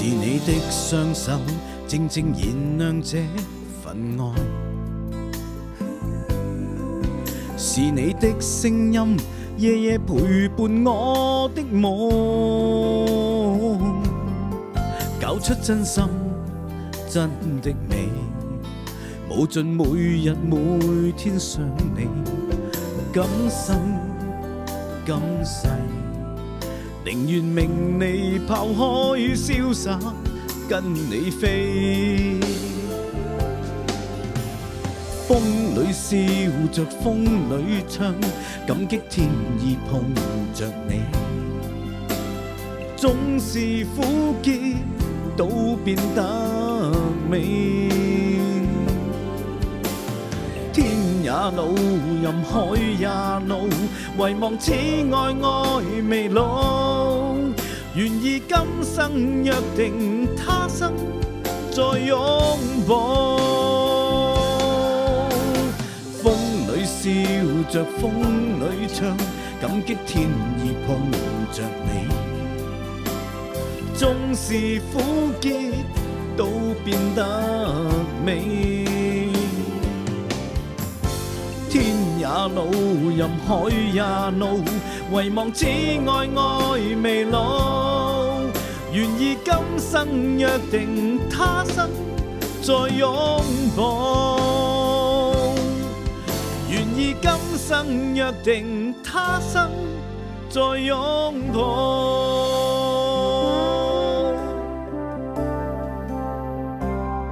是你的雙手靜靜燃亮這份愛，是你的聲音夜夜陪伴我的夢，搞出真心真的美，無盡每日每天想你，今生今世寧願明你拋開瀟灑跟你飛，風裏笑着風裏唱，感激天意碰着你，縱是苦澀都變得美。天也老，任海也老，唯望此愛愛未老。願意今生約定，他生再擁抱。風裏笑着風裏唱，感激天意碰着你，縱是苦澀都變得美。天也老，任海也老，唯望此愛愛未老。願意今生約定，他生再擁抱。願意今生約定，他生再擁抱。